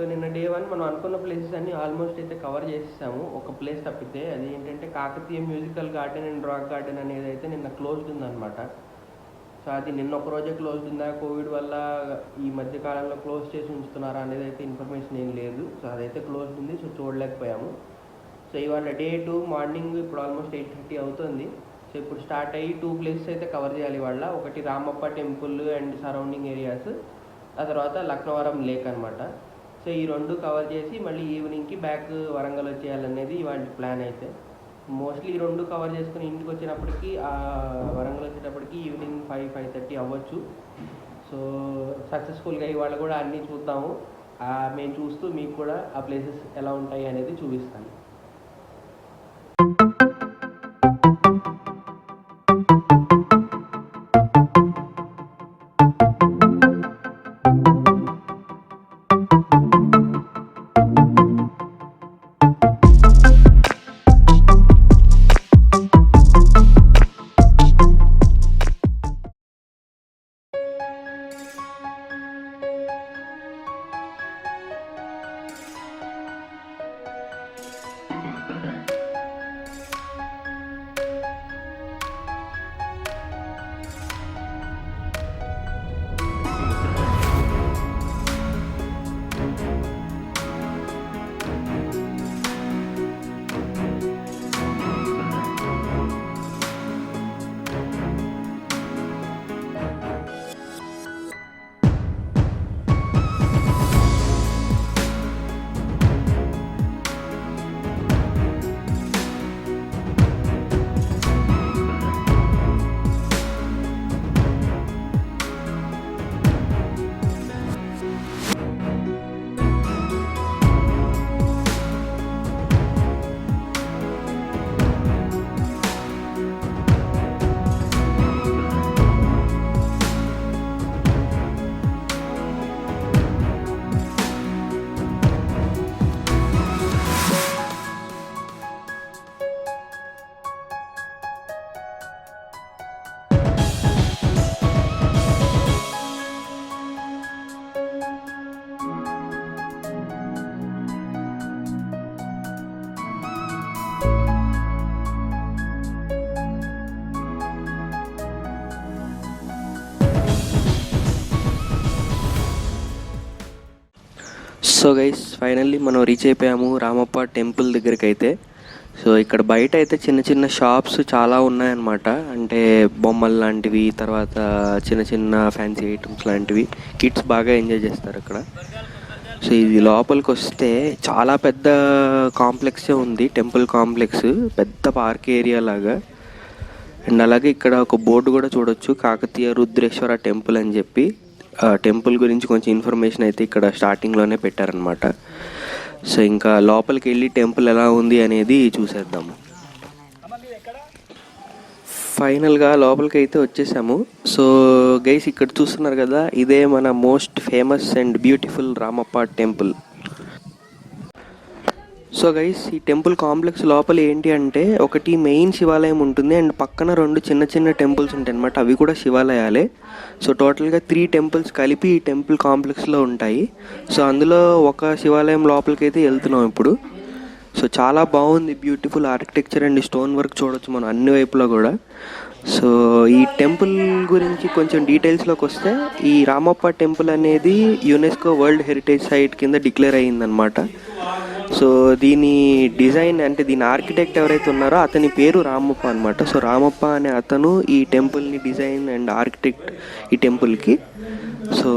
నిన్న డే 1 మనం అనుకున్న ప్లేసెస్ అన్నీ ఆల్మోస్ట్ అయితే కవర్ చేసేసాము. ఒక ప్లేస్ తప్పితే అది ఏంటంటే Kakatiya musical garden and rock garden అనేది అయితే నిన్న క్లోజ్డ్ ఉందన్నమాట. సో అది నిన్న ఒక రోజే క్లోజ్డ్ ఉందా, కోవిడ్ వల్ల ఈ మధ్య కాలంలో క్లోజ్ చేసి ఉంచుతున్నారా అనేది అయితే ఇన్ఫర్మేషన్ ఏం లేదు. సో అదైతే క్లోజ్డ్ ఉంది, సో చూడలేకపోయాము. సో ఇవాళ డే 2 మార్నింగ్ ఇప్పుడు ఆల్మోస్ట్ 8:30 అవుతుంది. సో ఇప్పుడు స్టార్ట్ అయ్యి 2 ప్లేసెస్ అయితే కవర్ చేయాలి ఇవాళ. ఒకటి Ramappa temple and surrounding areas, ఆ తర్వాత లక్నవరం లేక్ అనమాట. సో ఈ 2 కవర్ చేసి మళ్ళీ ఈవినింగ్కి బ్యాక్ వరంగల్ వచ్చేయాలనేది ఇవాళ ప్లాన్ అయితే. మోస్ట్లీ ఈ 2 కవర్ చేసుకుని ఇంటికి వచ్చినప్పటికీ వరంగల్ వచ్చేటప్పటికి ఈవినింగ్ 5-5:30 అవ్వచ్చు. సో సక్సెస్ఫుల్గా ఇవాళ కూడా అన్నీ చూద్దాము. మేము చూస్తూ మీకు కూడా ఆ ప్లేసెస్ ఎలా ఉంటాయి అనేది చూపిస్తాను. సో గైస్, ఫైనల్లీ మనం రీచ్ అయిపోయాము రామప్ప టెంపుల్ దగ్గరికి అయితే. సో ఇక్కడ బయట అయితే చిన్న చిన్న షాప్స్ చాలా ఉన్నాయన్నమాట. అంటే బొమ్మలు లాంటివి, తర్వాత చిన్న చిన్న ఫ్యాన్సీ ఐటమ్స్ లాంటివి. కిడ్స్ బాగా ఎంజాయ్ చేస్తారు అక్కడ. సో ఇది లోపలికి వస్తే చాలా పెద్ద కాంప్లెక్సే ఉంది, టెంపుల్ కాంప్లెక్స్, పెద్ద పార్క్ ఏరియా లాగా. అండ్ అలాగే ఇక్కడ ఒక బోర్డు కూడా చూడొచ్చు, కాకతీయ రుద్రేశ్వర టెంపుల్ అని చెప్పి. టెంపుల్ గురించి కొంచెం ఇన్ఫర్మేషన్ అయితే ఇక్కడ స్టార్టింగ్లోనే పెట్టారనమాట. సో ఇంకా లోపలికి వెళ్ళి టెంపుల్ ఎలా ఉంది అనేది చూసేద్దాము. ఫైనల్గా లోపలికి అయితే వచ్చేసాము. సో గైస్, ఇక్కడ చూస్తున్నారు కదా, ఇదే మన most famous and beautiful Ramappa temple. So guys, ఈ టెంపుల్ కాంప్లెక్స్ లోపల ఏంటి అంటే ఒకటి మెయిన్ శివాలయం ఉంటుంది అండ్ పక్కన 2 చిన్న చిన్న టెంపుల్స్ ఉంటాయి అనమాట. అవి కూడా శివాలయాలే. సో టోటల్గా 3 టెంపుల్స్ కలిపి ఈ టెంపుల్ కాంప్లెక్స్లో ఉంటాయి. సో అందులో ఒక శివాలయం లోపలికి అయితే వెళ్తున్నాం ఇప్పుడు. సో చాలా బాగుంది, beautiful architecture and stone work చూడొచ్చు మనం అన్ని వైపులో కూడా. సో ఈ టెంపుల్ గురించి కొంచెం డీటెయిల్స్లోకి వస్తే, ఈ రామప్ప టెంపుల్ అనేది యునెస్కో వరల్డ్ హెరిటేజ్ సైట్ కింద డిక్లేర్ అయ్యిందనమాట. సో దీని డిజైన్ అంటే దీని ఆర్కిటెక్ట్ ఎవరైతే ఉన్నారో అతని పేరు రామప్ప అనమాట. సో రామప్ప అనే అతను ఈ టెంపుల్ని డిజైన్ అండ్ ఆర్కిటెక్ట్ ఈ టెంపుల్కి. సో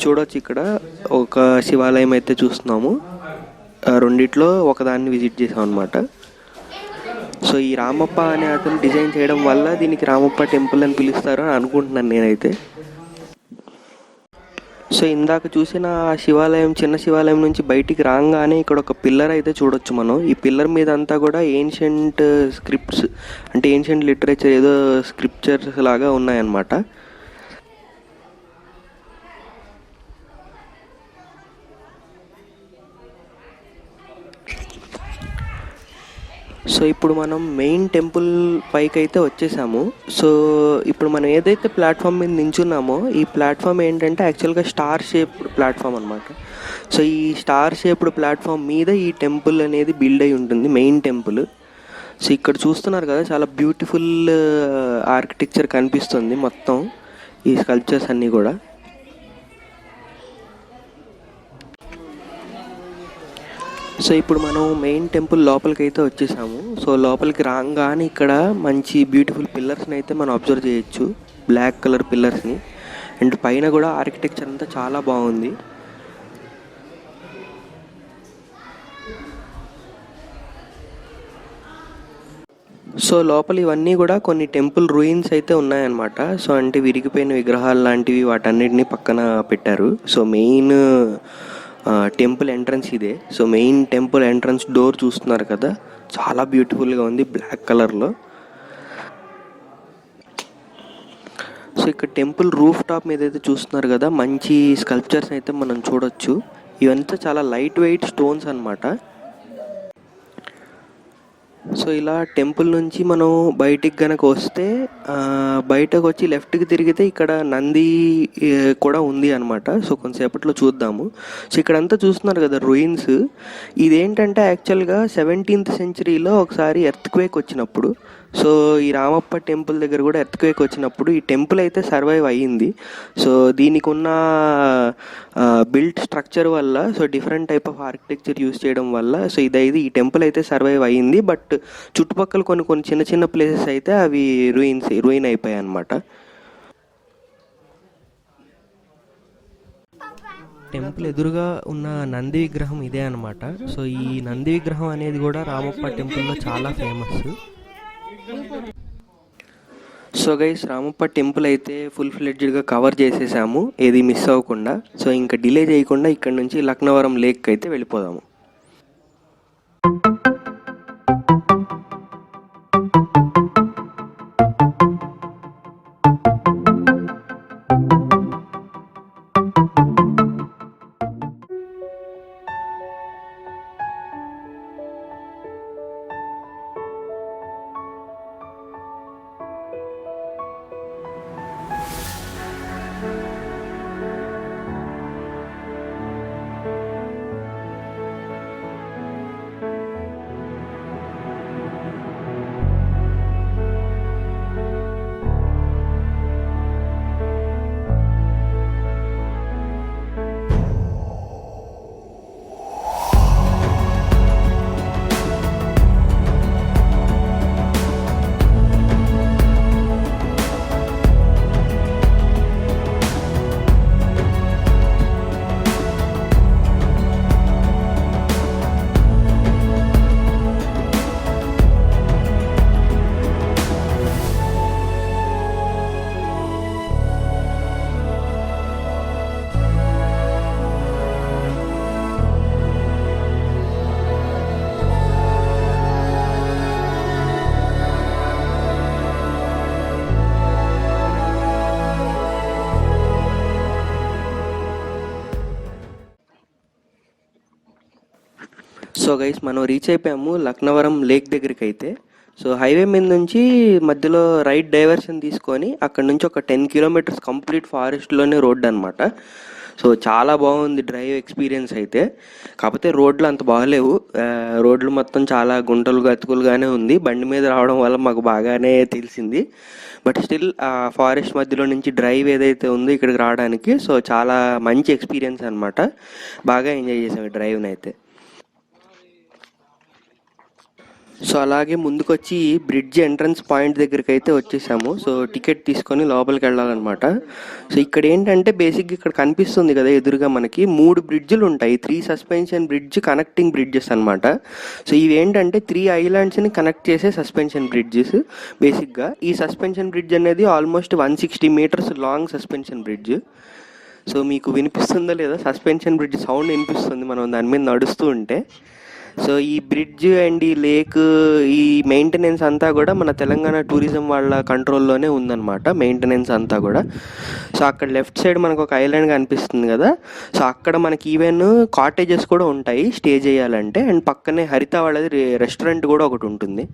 చూడొచ్చు, ఇక్కడ ఒక శివాలయం అయితే చూస్తున్నాము. రెండిట్లో ఒకదాన్ని విజిట్ చేసాం అనమాట. సో ఈ రామప్ప అనే అతను డిజైన్ చేయడం వల్ల దీనికి రామప్ప టెంపుల్ అని పిలుస్తారు అని అనుకుంటున్నాను నేనైతే. సో ఇందాక చూసిన శివాలయం, చిన్న శివాలయం నుంచి బయటికి రాగానే ఇక్కడ ఒక పిల్లర్ అయితే చూడొచ్చు మనం. ఈ పిల్లర్ మీద అంతా కూడా ఏన్షియంట్ స్క్రిప్ట్స్, అంటే ఏన్షియంట్ లిటరేచర్, ఏదో స్క్రిప్చర్స్ లాగా ఉన్నాయన్నమాట. సో ఇప్పుడు మనం మెయిన్ టెంపుల్ పైకి అయితే వచ్చేసాము. సో ఇప్పుడు మనం ఏదైతే ప్లాట్ఫామ్ మీద నించున్నామో ఈ ప్లాట్ఫామ్ ఏంటంటే యాక్చువల్గా స్టార్ షేప్డ్ ప్లాట్ఫామ్ అనమాట. సో ఈ స్టార్ షేప్డ్ ప్లాట్ఫామ్ మీద ఈ టెంపుల్ అనేది బిల్డ్ అయి ఉంటుంది, మెయిన్ టెంపుల్. సో ఇక్కడ చూస్తున్నారు కదా, చాలా బ్యూటిఫుల్ ఆర్కిటెక్చర్ కనిపిస్తుంది మొత్తం, ఈ స్కల్ప్చర్స్ అన్నీ కూడా. సో ఇప్పుడు మనం మెయిన్ టెంపుల్ లోపలికి అయితే వచ్చేసాము. సో లోపలికి రాగానే ఇక్కడ మంచి బ్యూటిఫుల్ పిల్లర్స్ని అయితే మనం అబ్జర్వ్ చేయొచ్చు, బ్లాక్ కలర్ పిల్లర్స్ని. అండ్ పైన కూడా ఆర్కిటెక్చర్ అంతా చాలా బాగుంది. సో లోపల ఇవన్నీ కూడా కొన్ని టెంపుల్ రూయిన్స్ అయితే ఉన్నాయన్నమాట. సో అంటే విరిగిపోయిన విగ్రహాలు లాంటివి వాటన్నిటిని పక్కన పెట్టారు. సో మెయిన్ టెంపుల్ ఎంట్రన్స్ ఇదే. So main temple entrance door చూస్తున్నారు కదా, చాలా బ్యూటిఫుల్గా ఉంది బ్లాక్ కలర్లో. సో ఇక్కడ టెంపుల్ రూఫ్ టాప్ మీద అయితే చూస్తున్నారు కదా, మంచి స్కల్ప్చర్స్ అయితే మనం చూడొచ్చు. ఇవంతా చాలా లైట్ వెయిట్ స్టోన్స్ అనమాట. సో ఇలా టెంపుల్ నుంచి మనం బయటికి కనుక వస్తే బయటకు వచ్చి లెఫ్ట్కి తిరిగితే ఇక్కడ నంది కూడా ఉంది అనమాట. సో కొంతసేపట్లో చూద్దాము. సో ఇక్కడంతా చూస్తున్నారు కదా రూయిన్స్, ఇదేంటంటే యాక్చువల్గా 17th సెంచరీలో ఒకసారి ఎర్త్క్వేక్ వచ్చినప్పుడు, సో ఈ రామప్ప టెంపుల్ దగ్గర కూడా ఎర్త్క్వేక్ వచ్చినప్పుడు ఈ టెంపుల్ అయితే సర్వైవ్ అయ్యింది. సో దీనికి ఉన్న బిల్ట్ స్ట్రక్చర్ వల్ల, so different type of architecture use చేయడం వల్ల సో ఈ టెంపుల్ అయితే సర్వైవ్ అయ్యింది. బట్ చుట్టుపక్కల కొన్ని చిన్న చిన్న ప్లేసెస్ అయితే అవి రూయిన్ అయిపోయాయి అన్నమాట. టెంపుల్ ఎదురుగా ఉన్న నంది విగ్రహం ఇదే అనమాట. సో ఈ నంది విగ్రహం అనేది కూడా రామప్ప టెంపుల్లో చాలా famous. So guys, Ramappa temple అయితే ఫుల్ ఫ్లెడ్జ్డ్గా కవర్ చేసేసాము, ఏది మిస్ అవ్వకుండా. సో ఇంకా డిలే చేయకుండా ఇక్కడ నుంచి లక్నవరం లేక్ అయితే వెళ్ళిపోదాము. సో గైస్, మనం రీచ్ అయిపోయాము లక్నవరం లేక్ దగ్గరికి అయితే. సో హైవే మీద నుంచి మధ్యలో రైట్ డైవర్షన్ తీసుకొని అక్కడ నుంచి ఒక 10 kilometers కంప్లీట్ ఫారెస్ట్లోనే రోడ్ అనమాట. సో చాలా బాగుంది డ్రైవ్ ఎక్స్పీరియన్స్ అయితే. కాకపోతే రోడ్లు అంత బాగలేవు, రోడ్లు మొత్తం చాలా గుంటలు గతుకులుగానే ఉంది. బండి మీద రావడం వల్ల మాకు బాగానే తెలిసింది. బట్ స్టిల్ ఆ ఫారెస్ట్ మధ్యలో నుంచి డ్రైవ్ ఏదైతే ఉందో ఇక్కడికి రావడానికి, సో చాలా మంచి ఎక్స్పీరియన్స్ అనమాట. బాగా ఎంజాయ్ చేసాం ఈ డ్రైవ్ని అయితే. సో అలాగే ముందుకొచ్చి బ్రిడ్జ్ ఎంట్రన్స్ పాయింట్ దగ్గరికి అయితే వచ్చేసాము. సో టికెట్ తీసుకొని లోపలికి వెళ్ళాలన్నమాట. సో ఇక్కడ ఏంటంటే బేసిక్గా ఇక్కడ కనిపిస్తుంది కదా ఎదురుగా మనకి 3 బ్రిడ్జ్లు ఉంటాయి, 3 సస్పెన్షన్ బ్రిడ్జ్ కనెక్టింగ్ బ్రిడ్జెస్ అనమాట. సో ఇవి ఏంటంటే 3 ఐలాండ్స్ని కనెక్ట్ చేసే సస్పెన్షన్ బ్రిడ్జెస్. బేసిక్గా ఈ సస్పెన్షన్ బ్రిడ్జ్ అనేది almost 160 meters long suspension bridge. So మీకు వినిపిస్తుందో లేదా, సస్పెన్షన్ బ్రిడ్జ్ సౌండ్ వినిపిస్తుంది మనం దాని మీద నడుస్తూ ఉంటే. సో ఈ బ్రిడ్జ్ అండ్ ఈ లేక్, ఈ మెయింటెనెన్స్ అంతా కూడా మన తెలంగాణ టూరిజం వాళ్ళ కంట్రోల్లోనే ఉందన్నమాట, మెయింటెనెన్స్ అంతా కూడా. సో అక్కడ లెఫ్ట్ సైడ్ మనకు ఒక ఐలాండ్ కనిపిస్తుంది కదా, సో అక్కడ మనకి ఈవెన్ కాటేజెస్ కూడా ఉంటాయి స్టే చేయాలంటే, అండ్ పక్కనే హరిత వాళ్ళది రెస్టారెంట్ కూడా ఒకటి ఉంటుంది.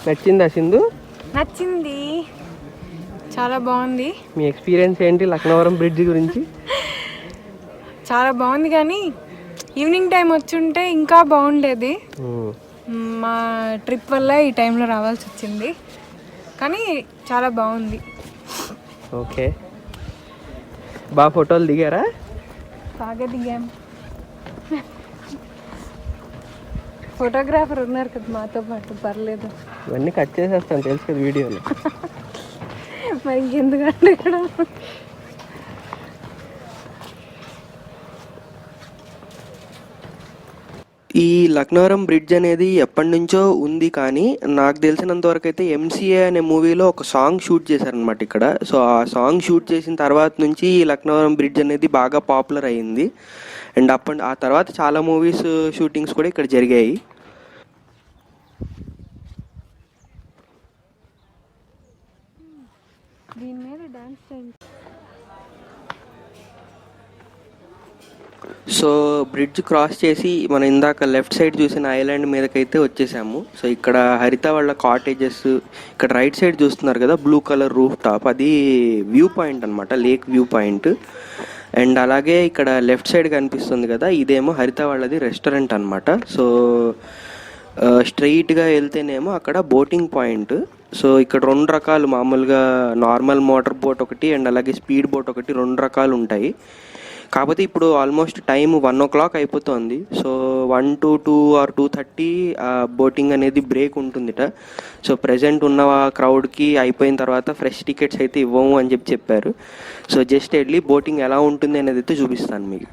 నచ్చిందా సింధు? నచ్చింది, చాలా బాగుంది. మీ ఎక్స్పీరియన్స్ ఏంటి లక్నవరం బ్రిడ్జ్ గురించి? చాలా బాగుంది, కానీ ఈవినింగ్ టైం వచ్చుంటే ఇంకా బాగుండేది. మా ట్రిప్ వల్ల ఈ టైంలో రావాల్సి వచ్చింది, కానీ చాలా బాగుంది. ఓకే, బాగా ఫోటోలు దిగారా? బాగా దిగాం. ఫోటోగ్రాఫర్ ఉన్నారు కదా మాతో పాటు, పర్లేదు. ఇవన్నీ కట్ చేసేస్తాను తెలుసు కదా వీడియోలో. మరి ఇంకెందుకంటే ఇక్కడ ఈ లక్నవరం బ్రిడ్జ్ అనేది ఎప్పటి నుంచో ఉంది, కానీ నాకు తెలిసినంత వరకు అయితే ఎంసీఏ అనే మూవీలో ఒక సాంగ్ షూట్ చేశారనమాట ఇక్కడ. సో ఆ సాంగ్ షూట్ చేసిన తర్వాత నుంచి ఈ లక్నవరం బ్రిడ్జ్ అనేది బాగా పాపులర్ అయ్యింది. అండ్ ఆ తర్వాత చాలా మూవీస్ షూటింగ్స్ కూడా ఇక్కడ జరిగాయి. దీని మీద డాన్స్ చేయండి. సో బ్రిడ్జ్ క్రాస్ చేసి మనం ఇందాక లెఫ్ట్ సైడ్ చూసిన ఐలాండ్ మీదకైతే వచ్చేసాము. సో ఇక్కడ హరిత వాళ్ళ కాటేజెస్, ఇక్కడ రైట్ సైడ్ చూస్తున్నారు కదా బ్లూ కలర్ రూఫ్ టాప్, అది వ్యూ పాయింట్ అనమాట, లేక్ వ్యూ పాయింట్. అండ్ అలాగే ఇక్కడ లెఫ్ట్ సైడ్ కనిపిస్తుంది కదా, ఇదేమో హరిత వాళ్ళది రెస్టారెంట్ అనమాట. సో స్ట్రెయిట్గా వెళ్తేనేమో అక్కడ బోటింగ్ పాయింట్. సో ఇక్కడ రెండు రకాలు, మామూలుగా నార్మల్ మోటార్ బోట్ ఒకటి అండ్ అలాగే స్పీడ్ బోట్ ఒకటి, రెండు రకాలు ఉంటాయి. కాకపోతే ఇప్పుడు ఆల్మోస్ట్ టైం 1 o'clock అయిపోతుంది. సో 1 to 2 or 2:30 బోటింగ్ అనేది బ్రేక్ ఉంటుందిట. సో ప్రజెంట్ ఉన్న క్రౌడ్కి అయిపోయిన తర్వాత ఫ్రెష్ టికెట్స్ అయితే ఇవ్వము అని చెప్పారు. సో జస్ట్ వెళ్ళి బోటింగ్ ఎలా ఉంటుంది అనేది అయితే చూపిస్తాను మీకు.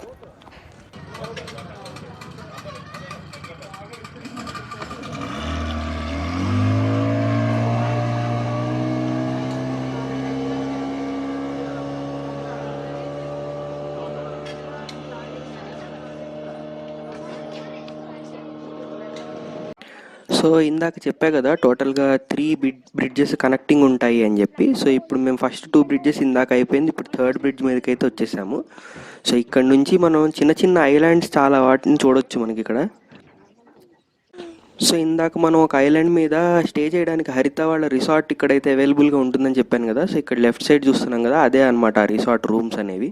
సో ఇందాక చెప్పా కదా టోటల్గా 3 బ్రిడ్జెస్ కనెక్టింగ్ ఉంటాయి అని చెప్పి. సో ఇప్పుడు మేము ఫస్ట్ 2 బ్రిడ్జెస్ ఇందాక అయిపోయింది, ఇప్పుడు 3rd బ్రిడ్జ్ మీదకి అయితే వచ్చేసాము. సో ఇక్కడ నుంచి మనం చిన్న చిన్న ఐలాండ్స్ చాలా వాటిని చూడొచ్చు మనకి ఇక్కడ. సో ఇందాక మనం ఒక ఐలాండ్ మీద స్టే చేయడానికి హరిత వాళ్ళ రిసార్ట్ ఇక్కడైతే అవైలబుల్గా ఉంటుందని చెప్పాను కదా. సో ఇక్కడ లెఫ్ట్ సైడ్ చూస్తున్నాం కదా, అదే అనమాట ఆ రిసార్ట్ రూమ్స్ అనేవి.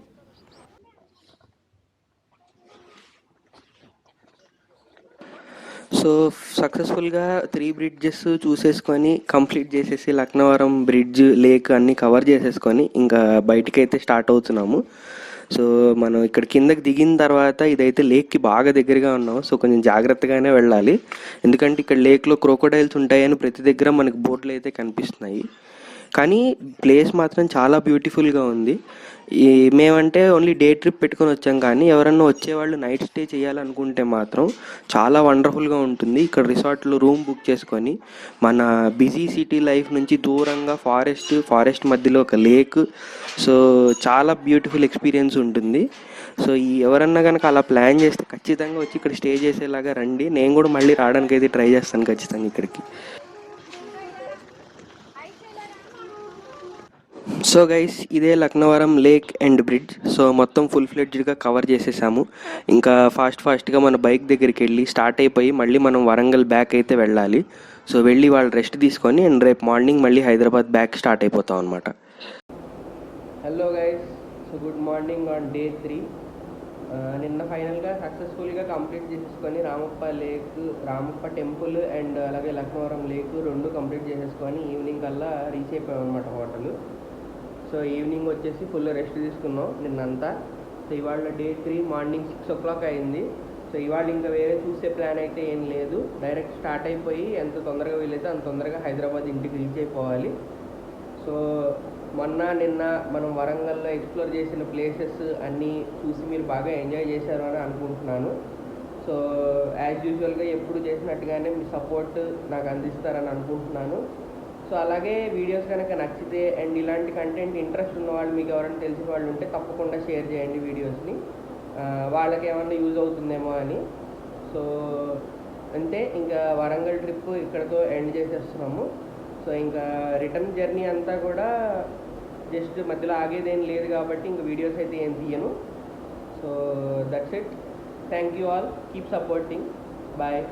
సో సక్సెస్ఫుల్గా 3 బ్రిడ్జెస్ చూసేసుకొని కంప్లీట్ చేసేసి లక్నవరం బ్రిడ్జ్, లేక్ అన్నీ కవర్ చేసేసుకొని ఇంకా బయటికైతే స్టార్ట్ అవుతున్నాము. సో మనం ఇక్కడ కిందకి దిగిన తర్వాత ఇదైతే లేక్కి బాగా దగ్గరగా ఉన్నాం. సో కొంచెం జాగ్రత్తగానే వెళ్ళాలి, ఎందుకంటే ఇక్కడ లేక్లో క్రోకోడైల్స్ ఉంటాయని ప్రతి దగ్గర మనకి బోట్లు అయితే కనిపిస్తున్నాయి. కానీ ప్లేస్ మాత్రం చాలా బ్యూటిఫుల్గా ఉంది. మేమంటే ఓన్లీ డే ట్రిప్ పెట్టుకొని వచ్చాం, కానీ ఎవరన్నా వచ్చేవాళ్ళు నైట్ స్టే చేయాలనుకుంటే మాత్రం చాలా వండర్ఫుల్గా ఉంటుంది. ఇక్కడ రిసార్ట్లో రూమ్ బుక్ చేసుకొని మన బిజీ సిటీ లైఫ్ నుంచి దూరంగా ఫారెస్ట్ మధ్యలో ఒక లేక్, సో చాలా బ్యూటిఫుల్ ఎక్స్పీరియన్స్ ఉంటుంది. సో ఎవరన్నా కనుక అలా ప్లాన్ చేస్తే ఖచ్చితంగా వచ్చి ఇక్కడ స్టే చేసేలాగా రండి. నేను కూడా మళ్ళీ రావడానికి అయితే ట్రై చేస్తాను ఖచ్చితంగా ఇక్కడికి. సో గైస్, ఇదే Laknavaram lake and bridge. So మొత్తం ఫుల్ ఫ్లెడ్జ్డ్గా కవర్ చేసేసాము. ఇంకా ఫాస్ట్గా మన బైక్ దగ్గరికి వెళ్ళి స్టార్ట్ అయిపోయి మళ్ళీ మనం వరంగల్ బ్యాక్ అయితే వెళ్ళాలి. సో వెళ్ళి వాళ్ళు రెస్ట్ తీసుకొని అండ్ రేపు మార్నింగ్ మళ్ళీ హైదరాబాద్ బ్యాక్ స్టార్ట్ అయిపోతాం అనమాట. Hello guys, so good morning on day 3. నిన్న ఫైనల్గా సక్సెస్ఫుల్గా కంప్లీట్ చేసేసుకొని రామప్ప టెంపుల్ అండ్ అలాగే లక్నవరం లేక్ రెండు కంప్లీట్ చేసేసుకొని ఈవినింగ్ కల్లా రీచ్ అయిపోయాం అనమాట హోటల్. సో ఈవినింగ్ వచ్చేసి ఫుల్ రెస్ట్ తీసుకున్నాం నిన్నంతా. సో ఇవాళ డే 3 మార్నింగ్ 6 o'clock అయింది. సో ఇవాళ ఇంకా వేరే చూసే ప్లాన్ అయితే ఏం లేదు, డైరెక్ట్ స్టార్ట్ అయిపోయి ఎంత తొందరగా వీలైతే అంత తొందరగా హైదరాబాద్ ఇంటికి రీచ్ అయిపోవాలి. సో నిన్న మనం వరంగల్లో ఎక్స్ప్లోర్ చేసిన ప్లేసెస్ అన్నీ చూసి మీరు బాగా ఎంజాయ్ చేశారు అని అనుకుంటున్నాను. సో యాజ్ యూజువల్గా ఎప్పుడు చేసినట్టుగానే మీ సపోర్ట్ నాకు అందిస్తారని అనుకుంటున్నాను. సో అలాగే వీడియోస్ కనుక నచ్చితే అండ్ ఇలాంటి కంటెంట్ ఇంట్రెస్ట్ ఉన్న వాళ్ళు మీకు ఎవరైనా తెలిసిన వాళ్ళు ఉంటే తప్పకుండా షేర్ చేయండి వీడియోస్ని, వాళ్ళకి ఏమన్నా యూజ్ అవుతుందేమో అని. సో అంతే, ఇంకా వరంగల్ ట్రిప్ ఇక్కడతో ఎండ్ చేసేస్తున్నాము. సో ఇంకా రిటర్న్ జర్నీ అంతా కూడా జస్ట్ మధ్యలో ఆగేదేం లేదు కాబట్టి ఇంక వీడియోస్ అయితే ఏం తీయను. So that's it. Thank you all, keep supporting, bye.